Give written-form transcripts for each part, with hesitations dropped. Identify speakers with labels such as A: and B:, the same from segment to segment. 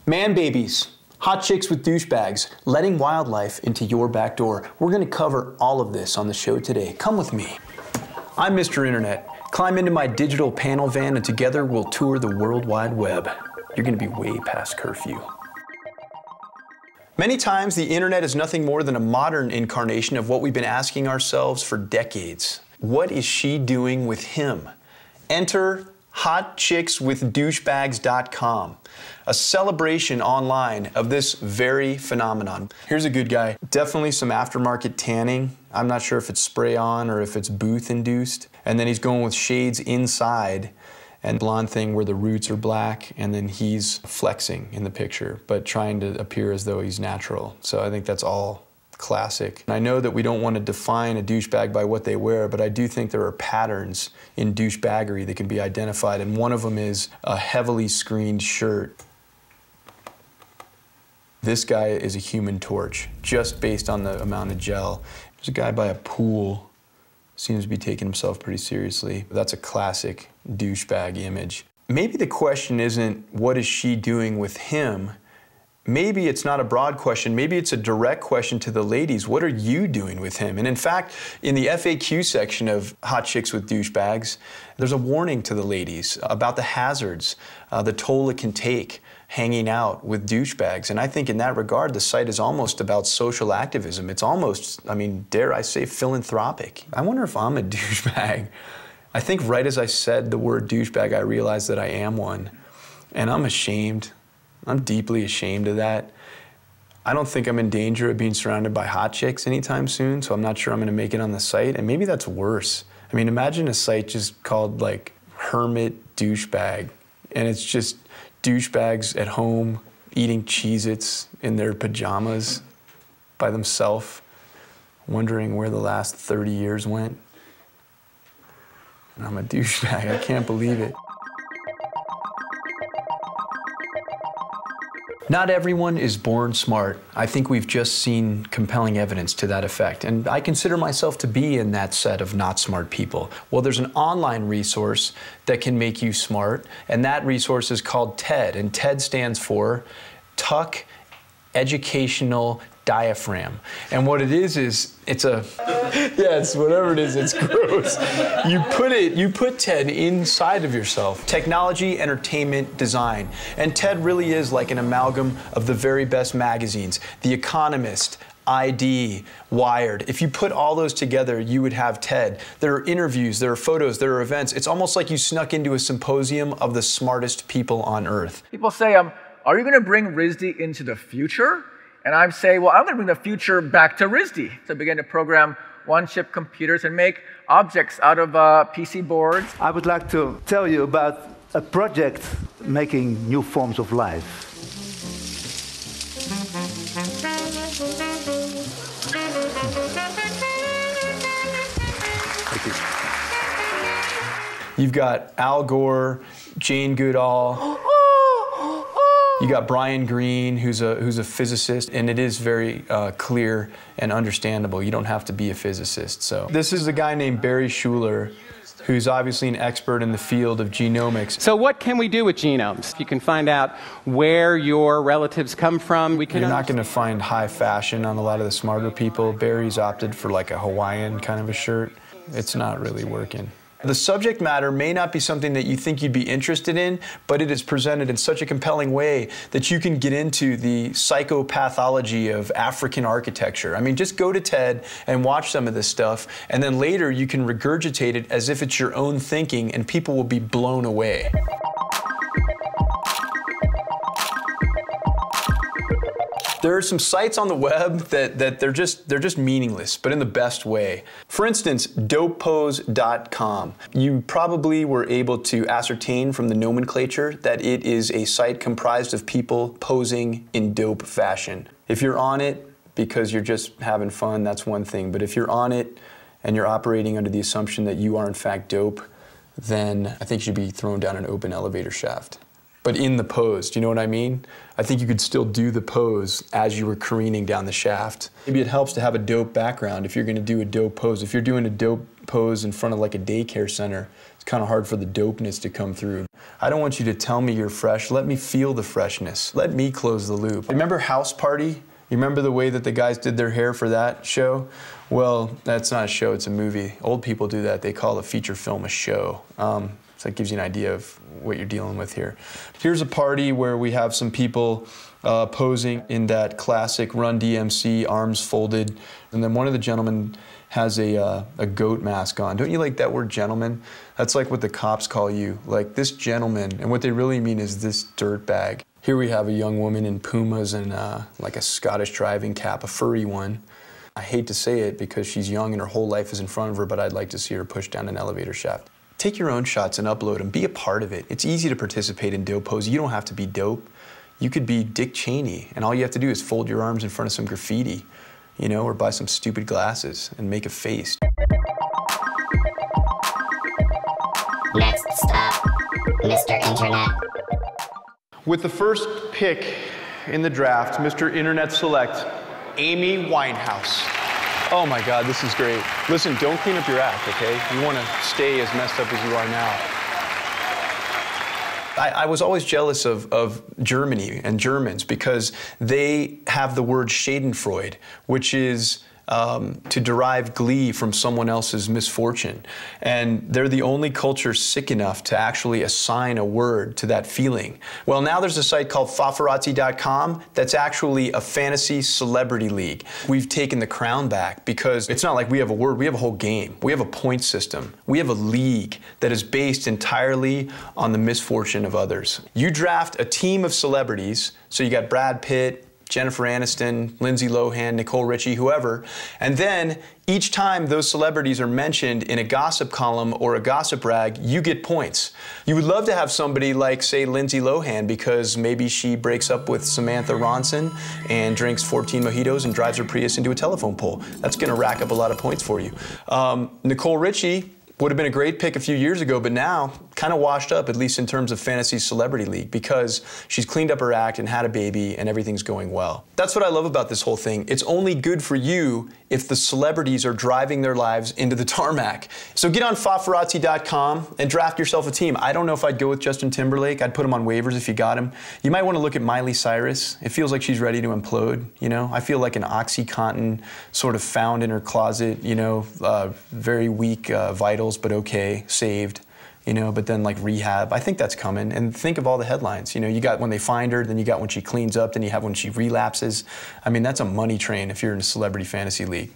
A: Man babies, hot chicks with douchebags, letting wildlife into your back door. We're gonna cover all of this on the show today. Come with me. I'm Mr. Internet. Climb into my digital panel van and together we'll tour the World Wide Web. You're gonna be way past curfew. Many times the internet is nothing more than a modern incarnation of what we've been asking ourselves for decades. What is she doing with him? Enter hotchickswithdouchebags.com, a celebration online of this very phenomenon. Here's a good guy. Definitely some aftermarket tanning. I'm not sure if it's spray on or if it's booth induced. And then he's going with shades inside and blonde thing where the roots are black, and then he's flexing in the picture, but trying to appear as though he's natural. So I think that's all classic. I know that we don't want to define a douchebag by what they wear, but I do think there are patterns in douchebaggery that can be identified, and one of them is a heavily screened shirt. This guy is a Human Torch, just based on the amount of gel. There's a guy by a pool, seems to be taking himself pretty seriously. That's a classic douchebag image. Maybe the question isn't, what is she doing with him? Maybe it's not a broad question, maybe it's a direct question to the ladies. What are you doing with him? And in fact, in the FAQ section of Hot Chicks with Douchebags, there's a warning to the ladies about the hazards, the toll it can take hanging out with douchebags. And I think in that regard, the site is almost about social activism. It's almost, I mean, dare I say, philanthropic. I wonder if I'm a douchebag. I think right as I said the word douchebag, I realized that I am one. And I'm ashamed. I'm deeply ashamed of that. I don't think I'm in danger of being surrounded by hot chicks anytime soon, so I'm not sure I'm gonna make it on the site, and maybe that's worse. I mean, imagine a site just called like Hermit Douchebag, and it's just douchebags at home eating Cheez-Its in their pajamas by themselves, wondering where the last 30 years went. And I'm a douchebag, I can't believe it. Not everyone is born smart. I think we've just seen compelling evidence to that effect, and I consider myself to be in that set of not smart people. Well, there's an online resource that can make you smart, and that resource is called TED, and TED stands for Tuck Educational Diaphragm. And what it is it's a, yeah, it's whatever it is, it's gross. You put TED inside of yourself. Technology, entertainment, design. And TED really is like an amalgam of the very best magazines. The Economist, ID, Wired. If you put all those together, you would have TED. There are interviews, there are photos, there are events. It's almost like you snuck into a symposium of the smartest people on earth.
B: People say, are you going to bring RISD into the future? And I say, well, I'm going to bring the future back to RISD. So begin to program one-chip computers and make objects out of PC boards.
C: I would like to tell you about a project making new forms of life. Thank
A: you. You've got Al Gore, Jane Goodall. You got Brian Greene, who's a physicist, and it is very clear and understandable. You don't have to be a physicist. So this is a guy named Barry Schuller, who's obviously an expert in the field of genomics.
D: So what can we do with genomes? You can find out where your relatives come from.
A: You're not going to find high fashion on a lot of the smarter people. Barry's opted for like a Hawaiian kind of a shirt. It's not really working. The subject matter may not be something that you think you'd be interested in, but it is presented in such a compelling way that you can get into the psychopathology of African architecture. I mean, just go to TED and watch some of this stuff, and then later you can regurgitate it as if it's your own thinking, and people will be blown away. There are some sites on the web that they're just meaningless, but in the best way. For instance, dopepose.com. You probably were able to ascertain from the nomenclature that it is a site comprised of people posing in dope fashion. If you're on it because you're just having fun, that's one thing. But if you're on it and you're operating under the assumption that you are in fact dope, then I think you should be thrown down an open elevator shaft. But in the pose, do you know what I mean? I think you could still do the pose as you were careening down the shaft. Maybe it helps to have a dope background if you're gonna do a dope pose. If you're doing a dope pose in front of like a daycare center, it's kind of hard for the dopeness to come through. I don't want you to tell me you're fresh. Let me feel the freshness. Let me close the loop. Remember House Party? You remember the way that the guys did their hair for that show? Well, that's not a show, it's a movie. Old people do that. They call a feature film a show. So that gives you an idea of what you're dealing with here. Here's a party where we have some people posing in that classic Run DMC, arms folded. And then one of the gentlemen has a goat mask on. Don't you like that word gentleman? That's like what the cops call you, like this gentleman. And what they really mean is this dirtbag. Here we have a young woman in Pumas and like a Scottish driving cap, a furry one. I hate to say it because she's young and her whole life is in front of her, but I'd like to see her push down an elevator shaft. Take your own shots and upload them. Be a part of it. It's easy to participate in dope pose. You don't have to be dope. You could be Dick Cheney, and all you have to do is fold your arms in front of some graffiti, you know, or buy some stupid glasses and make a face.
E: Next stop, Mr. Internet.
A: With the first pick in the draft, Mr. Internet selects Amy Winehouse. Oh my God, this is great. Listen, don't clean up your act, okay? You want to stay as messed up as you are now. I was always jealous of Germany and Germans because they have the word Schadenfreude, which is to derive glee from someone else's misfortune. And they're the only culture sick enough to actually assign a word to that feeling. Well, now there's a site called Fafarazzi.com that's actually a fantasy celebrity league. We've taken the crown back because it's not like we have a word, we have a whole game. We have a point system. We have a league that is based entirely on the misfortune of others. You draft a team of celebrities, so you got Brad Pitt, Jennifer Aniston, Lindsay Lohan, Nicole Richie, whoever, and then each time those celebrities are mentioned in a gossip column or a gossip rag, you get points. You would love to have somebody like, say, Lindsay Lohan, because maybe she breaks up with Samantha Ronson and drinks 14 mojitos and drives her Prius into a telephone pole. That's gonna rack up a lot of points for you. Nicole Richie would have been a great pick a few years ago, but now kind of washed up, at least in terms of fantasy celebrity league, because she's cleaned up her act and had a baby and everything's going well. That's what I love about this whole thing. It's only good for you if the celebrities are driving their lives into the tarmac. So get on Fafarazzi.com and draft yourself a team. I don't know if I'd go with Justin Timberlake. I'd put him on waivers if you got him. You might want to look at Miley Cyrus. It feels like she's ready to implode, you know? I feel like an OxyContin sort of found in her closet, you know, very weak vitals, but okay, saved. You know, but then like rehab, I think that's coming. And think of all the headlines. You know, you got when they find her, then you got when she cleans up, then you have when she relapses. I mean, that's a money train if you're in a celebrity fantasy league.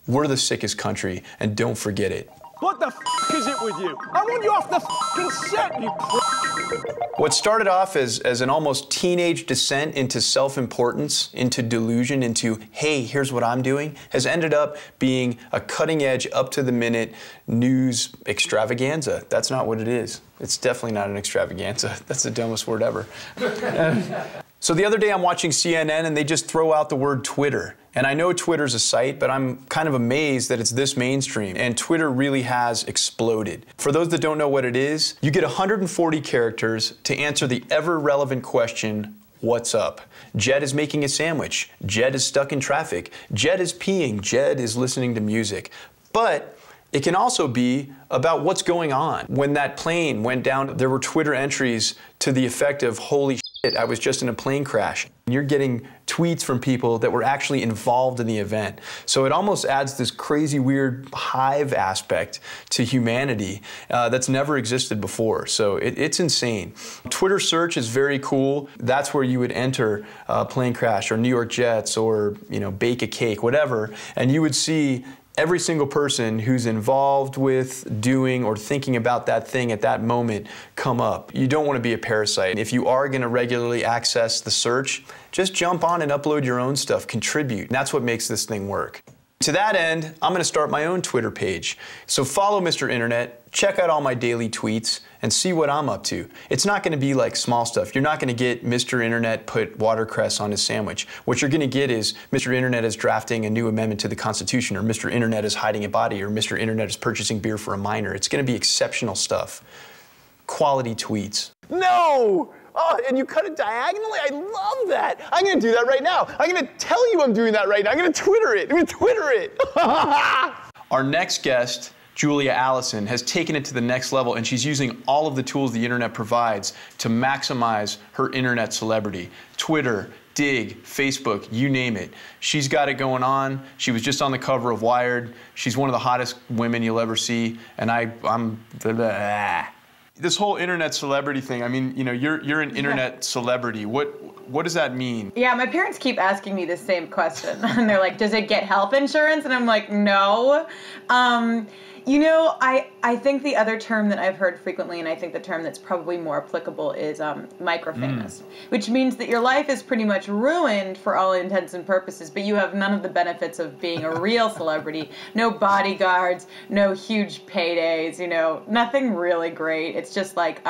A: We're the sickest country, and don't forget it.
F: What the f*** is it with you? I want you off the f***ing set, you prick.
A: What started off as an almost teenage descent into self-importance, into delusion, into, hey, here's what I'm doing, has ended up being a cutting-edge, up-to-the-minute news extravaganza. That's not what it is. It's definitely not an extravaganza. That's the dumbest word ever. So the other day I'm watching CNN and they just throw out the word Twitter. And I know Twitter's a site, but I'm kind of amazed that it's this mainstream. And Twitter really has exploded. For those that don't know what it is, you get 140 characters to answer the ever-relevant question, what's up? Jed is making a sandwich. Jed is stuck in traffic. Jed is peeing. Jed is listening to music. But it can also be about what's going on. When that plane went down, there were Twitter entries to the effect of, holy shit, I was just in a plane crash. And you're getting tweets from people that were actually involved in the event. So it almost adds this crazy, weird hive aspect to humanity that's never existed before. So it's insane. Twitter search is very cool. That's where you would enter plane crash or New York Jets or, you know, bake a cake, whatever, and you would see every single person who's involved with doing or thinking about that thing at that moment come up. You don't want to be a parasite. If you are going to regularly access the search, just jump on and upload your own stuff, contribute. And that's what makes this thing work. To that end, I'm going to start my own Twitter page. So follow Mr. Internet, check out all my daily tweets, and see what I'm up to. It's not going to be like small stuff. You're not going to get Mr. Internet put watercress on his sandwich. What you're going to get is Mr. Internet is drafting a new amendment to the Constitution, or Mr. Internet is hiding a body, or Mr. Internet is purchasing beer for a minor. It's going to be exceptional stuff. Quality tweets.
F: No! Oh, and you cut it diagonally? I love that. I'm going to do that right now. I'm going to tell you I'm doing that right now. I'm going to Twitter it. I'm going to Twitter it.
A: Our next guest Julia Allison, has taken it to the next level, and she's using all of the tools the internet provides to maximize her internet celebrity. Twitter, Dig, Facebook, you name it. She's got it going on. She was just on the cover of Wired. She's one of the hottest women you'll ever see, and I'm this whole internet celebrity thing. I mean, you know, you're an internet celebrity. What does that mean?
G: Yeah, my parents keep asking me the same question, and they're like, "Does it get health insurance?" And I'm like, "No." You know, I think the other term that I've heard frequently, and I think the term that's probably more applicable is micro-famous, which means that your life is pretty much ruined for all intents and purposes, but you have none of the benefits of being a real celebrity. No bodyguards, no huge paydays, you know, nothing really great. It's just like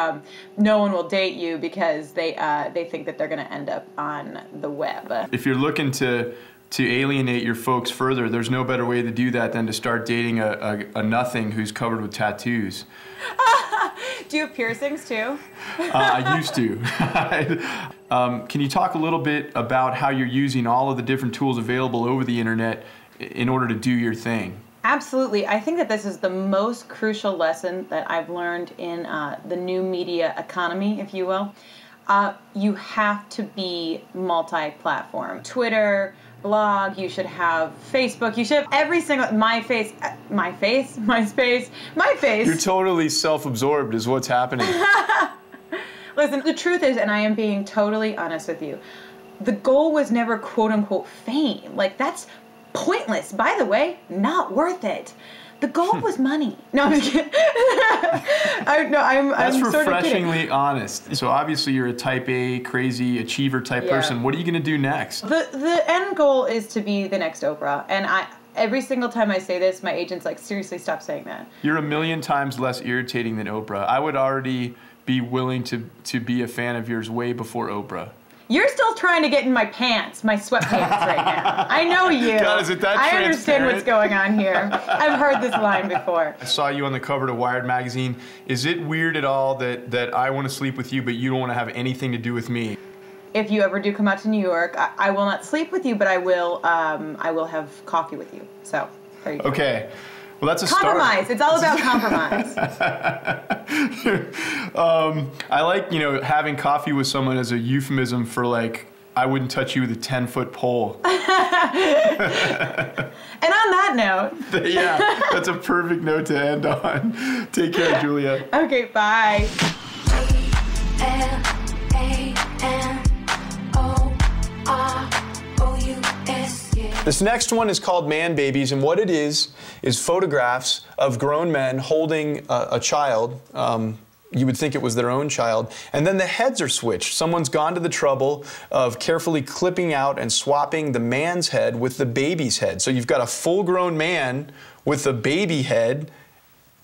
G: no one will date you because they think that they're going to end up on the web. If
A: you're looking to alienate your folks further, there's no better way to do that than to start dating a nothing who's covered with tattoos.
G: Do you have piercings too?
A: I used to. Can you talk a little bit about how you're using all of the different tools available over the internet in order to do your thing?
G: Absolutely. I think that this is the most crucial lesson that I've learned in the new media economy, if you will. You have to be multi-platform. Twitter, blog, you should have Facebook, you should have every single, MySpace.
A: You're totally self-absorbed is what's happening.
G: Listen, the truth is, and I am being totally honest with you, the goal was never quote-unquote fame. Like, that's pointless. By the way, not worth it. The goal was money. No, I'm just kidding.
A: That's
G: I'm sort of
A: refreshingly honest. So obviously you're a type A, crazy achiever type person. What are you going to do next?
G: The end goal is to be the next Oprah. And every single time I say this, my agent's like, seriously, stop saying that.
A: You're a million times less irritating than Oprah. I would already be willing to be a fan of yours way before Oprah.
G: You're still trying to get in my pants, my sweatpants right now. I know you.
A: God, is it that
G: I understand what's going on here. I've heard this line before.
A: I saw you on the cover of Wired magazine. Is it weird at all that I want to sleep with you, but you don't want to have anything to do with me?
G: If you ever do come out to New York, I will not sleep with you, but I will have coffee with you. So, there you go.
A: Okay. Well, that's a
G: compromise.
A: start.
G: It's all about compromise.
A: I like, you know, having coffee with someone as a euphemism for, like, I wouldn't touch you with a 10-foot pole.
G: And on that note.
A: Yeah, that's a perfect note to end on. Take care, Julia.
G: Okay, bye.
A: This next one is called Man Babies, and what it is photographs of grown men holding a child. You would think it was their own child, and then the heads are switched. Someone's gone to the trouble of carefully clipping out and swapping the man's head with the baby's head. So you've got a full-grown man with a baby head.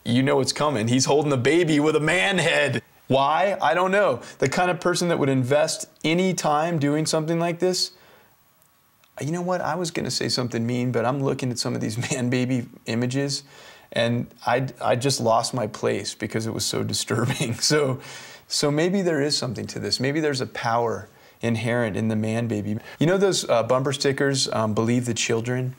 A: You know it's coming. He's holding the baby with a man head. Why? I don't know. The kind of person that would invest any time doing something like this. You know what? I was going to say something mean, but I'm looking at some of these man baby images, and I just lost my place because it was so disturbing. So maybe there is something to this. Maybe there's a power inherent in the man baby. You know those bumper stickers, Believe the Children?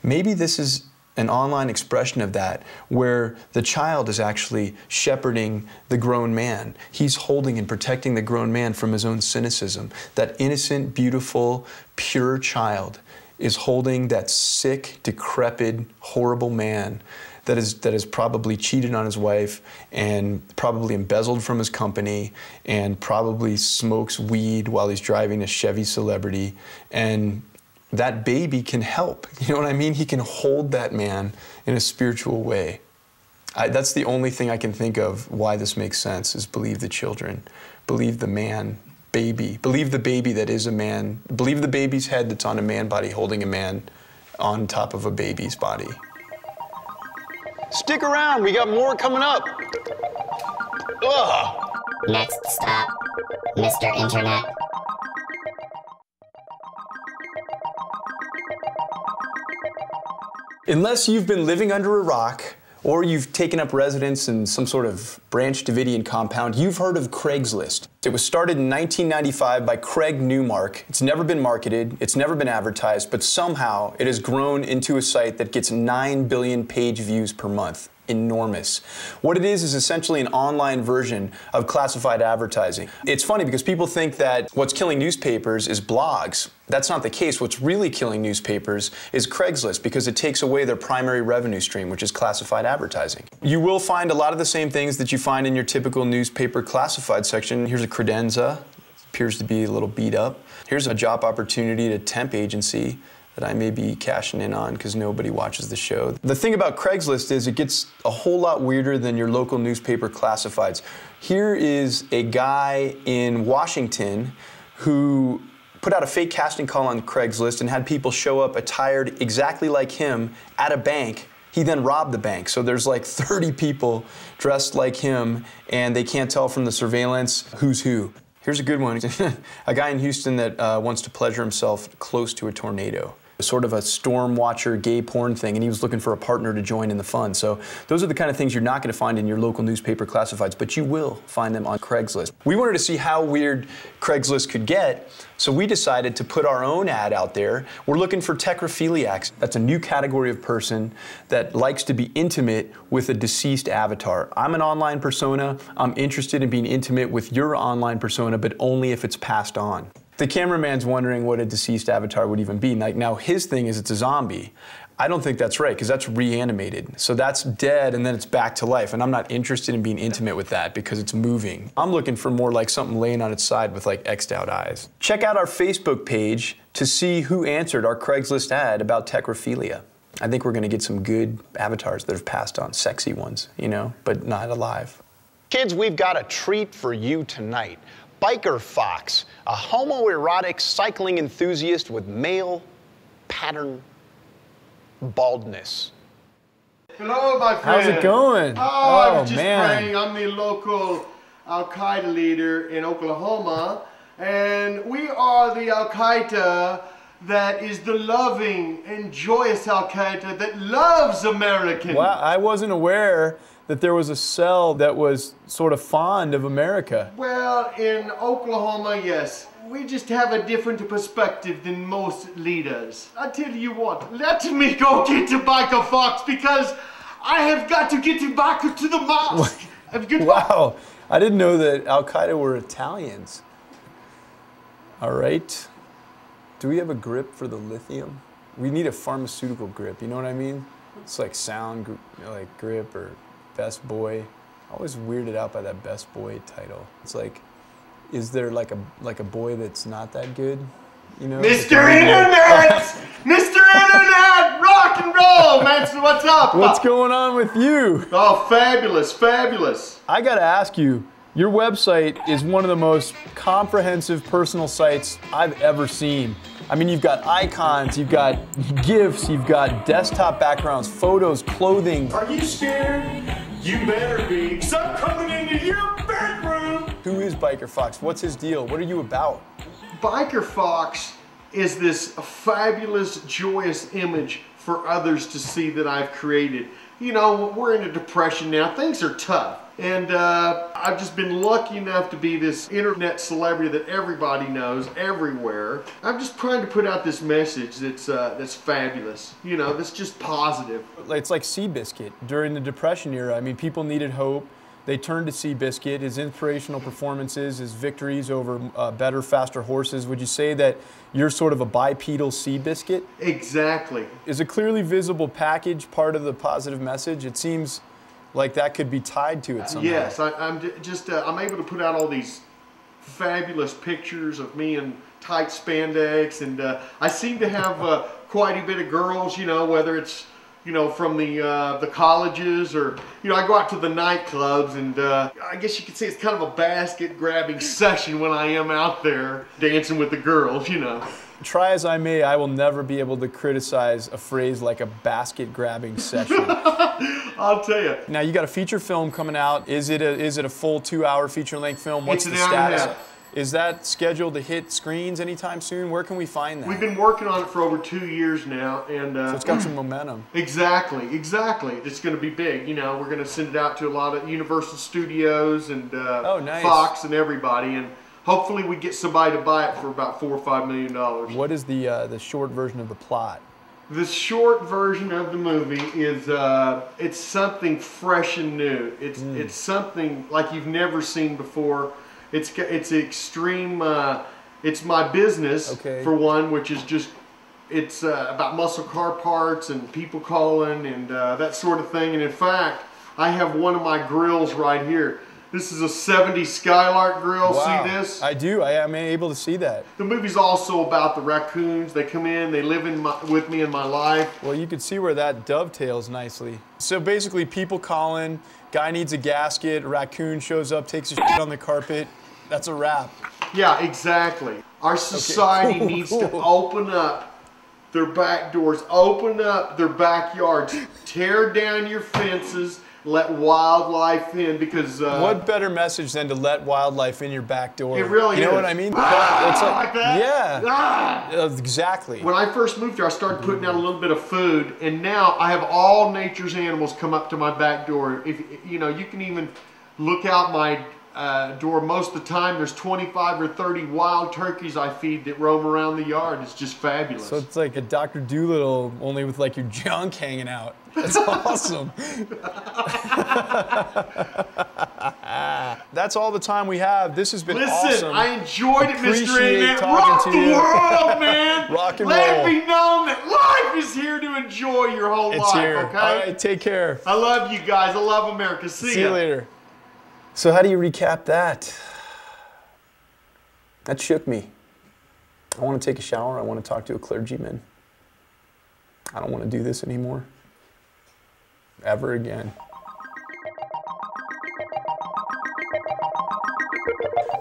A: Maybe this is an online expression of that, where the child is actually shepherding the grown man. He's holding and protecting the grown man from his own cynicism. That innocent, beautiful, pure child is holding that sick, decrepit, horrible man that has probably cheated on his wife and probably embezzled from his company and probably smokes weed while he's driving a Chevy Celebrity. And that baby can help. You know what I mean? He can hold that man in a spiritual way. That's the only thing I can think of why this makes sense, is believe the children. Believe the man baby. Believe the baby that is a man. Believe the baby's head that's on a man body holding a man on top of a baby's body.
F: Stick around, we got more coming up. Ugh.
E: Next stop, Mr. Internet.
A: Unless you've been living under a rock, or you've taken up residence in some sort of Branch Davidian compound, you've heard of Craigslist. It was started in 1995 by Craig Newmark. It's never been marketed, it's never been advertised, but somehow it has grown into a site that gets 9 billion page views per month. enormous. What it is essentially an online version of classified advertising. It's funny because people think that what's killing newspapers is blogs. That's not the case. What's really killing newspapers is Craigslist because it takes away their primary revenue stream, which is classified advertising. You will find a lot of the same things that you find in your typical newspaper classified section. Here's a credenza, appears to be a little beat up. Here's a job opportunity at a temp agency that I may be cashing in on because nobody watches the show. The thing about Craigslist is it gets a whole lot weirder than your local newspaper classifieds. Here is a guy in Washington who put out a fake casting call on Craigslist and had people show up attired exactly like him at a bank. He then robbed the bank. So there's like 30 people dressed like him and they can't tell from the surveillance who's who. Here's a good one. A guy in Houston that wants to pleasure himself close to a tornado. Sort of a storm watcher gay porn thing, and he was looking for a partner to join in the fun. So those are the kind of things you're not going to find in your local newspaper classifieds, but you will find them on Craigslist. We wanted to see how weird Craigslist could get, so we decided to put our own ad out there. We're looking for techrophiliacs. That's a new category of person that likes to be intimate with a deceased avatar. I'm an online persona. I'm interested in being intimate with your online persona, but only if it's passed on. The cameraman's wondering what a deceased avatar would even be. Like, now his thing is it's a zombie. I don't think that's right because that's reanimated. So that's dead and then it's back to life. And I'm not interested in being intimate with that because it's moving. I'm looking for more like something laying on its side with like X'd out eyes. Check out our Facebook page to see who answered our Craigslist ad about techrophilia. I think we're gonna get some good avatars that have passed on, sexy ones, you know, but not alive.
F: Kids, we've got a treat for you tonight. Biker Fox, a homoerotic cycling enthusiast with male pattern baldness.
H: Hello, my friend.
A: How's it going?
H: Oh, I was just
A: man.
H: praying. I'm the local Al-Qaeda leader in Oklahoma, and we are the Al-Qaeda that is the loving and joyous Al-Qaeda that loves Americans.
A: Wow, I wasn't aware that there was a cell that was sort of fond of America.
H: Well, in Oklahoma, yes. We just have a different perspective than most leaders. I tell you what, let me go get to Biker Fox because I have got to get back to the mosque.
A: Wow, I didn't know that Al-Qaeda were Italians. All right. Do we have a grip for the lithium? We need a pharmaceutical grip, you know what I mean? It's like sound, like grip or best boy. Always weirded out by that best boy title. It's like, is there like a boy that's not that good? You know,
H: Mr. Internet! Mr. Internet! Rock and roll, man! So what's up?
A: What's going on with you?
H: Oh, fabulous, fabulous.
A: I gotta ask you, your website is one of the most comprehensive personal sites I've ever seen. I mean, you've got icons, you've got GIFs, you've got desktop backgrounds, photos, clothing.
H: Are you scared? You better be, because I'm coming into your bedroom.
A: Who is Biker Fox? What's his deal? What are you about?
H: Biker Fox is this fabulous, joyous image for others to see that I've created. You know, we're in a depression now. Things are tough. And I've just been lucky enough to be this internet celebrity that everybody knows everywhere. I'm just trying to put out this message that's fabulous, you know, that's just positive.
A: It's like Seabiscuit during the Depression era. I mean, people needed hope. They turned to Seabiscuit. His inspirational performances, his victories over better, faster horses. Would you say that you're sort of a bipedal Seabiscuit?
H: Exactly.
A: Is a clearly visible package part of the positive message? It seems like that could be tied to it somehow.
H: Yes, I'm able to put out all these fabulous pictures of me in tight spandex, and I seem to have quite a bit of girls, you know, whether it's, you know, from the colleges or, you know, I go out to the nightclubs, and I guess you could say it's kind of a basket grabbing session when I am out there dancing with the girls, you know.
A: Try as I may, I will never be able to criticize a phrase like a basket grabbing session.
H: I'll tell you.
A: Now you got a feature film coming out. Is it a full 2-hour feature length film? What's
H: It's
A: the
H: an hour and a
A: status?
H: half.
A: Is that scheduled to hit screens anytime soon? Where can we find that?
H: We've been working on it for over 2 years now, and
A: So it's got some momentum.
H: Exactly. It's going to be big. You know, we're going to send it out to a lot of Universal Studios and
A: Oh, nice.
H: Fox and everybody, and hopefully we get somebody to buy it for about $4 or $5 million.
A: What is the short version of the plot?
H: The short version of the movie is it's something fresh and new. It's something like you've never seen before. It's extreme. It's my business for one, which is just it's about muscle car parts and people calling and that sort of thing. And in fact, I have one of my grills right here. This is a 70 Skylark grill.
A: Wow.
H: See this?
A: I do. I am able to see that.
H: The movie's also about the raccoons. They come in, they live with me in my life.
A: Well, you can see where that dovetails nicely. So basically, people calling, guy needs a gasket, a raccoon shows up, takes a shit on the carpet. That's a wrap.
H: Yeah, exactly. Our society needs to open up their back doors, open up their backyards, tear down your fences, let wildlife in, because
A: what better message than to let wildlife in your back door?
H: It really is.
A: You know what I mean? It's
H: like that?
A: Yeah. Exactly.
H: When I first moved here, I started putting out a little bit of food, and now I have all nature's animals come up to my back door. If you know, you can even look out my door most of the time. There's 25 or 30 wild turkeys I feed that roam around the yard. It's just fabulous.
A: So it's like a Dr. Dolittle, only with like your junk hanging out. That's awesome. That's all the time we have. This has been awesome.
H: Listen, I enjoyed it, Mr.
A: Appreciate
H: Internet.
A: talking
H: Rock
A: to
H: the
A: you.
H: world, man.
A: Rock and
H: Let
A: roll.
H: it be known that life is here to enjoy your whole
A: It's
H: life,
A: here.
H: okay?
A: All right, take care.
H: I love you guys. I love America.
A: See you later. So how do you recap that? That shook me. I want to take a shower. I want to talk to a clergyman. I don't want to do this anymore. Ever again.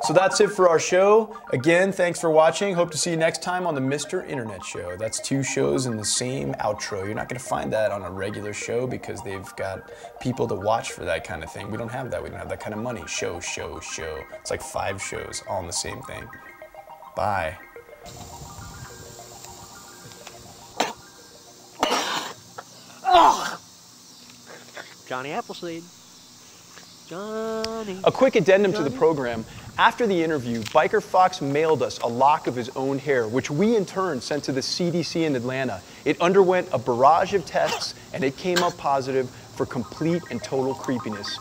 A: So that's it for our show. Again, thanks for watching. Hope to see you next time on the Mr. Internet Show. That's 2 shows in the same outro. You're not going to find that on a regular show because they've got people to watch for that kind of thing. We don't have that. We don't have that kind of money. Show. It's like 5 shows all in the same thing. Bye.
I: Johnny Appleseed. Johnny.
A: A quick addendum to the program. After the interview, Biker Fox mailed us a lock of his own hair, which we in turn sent to the CDC in Atlanta. It underwent a barrage of tests, and it came up positive for complete and total creepiness.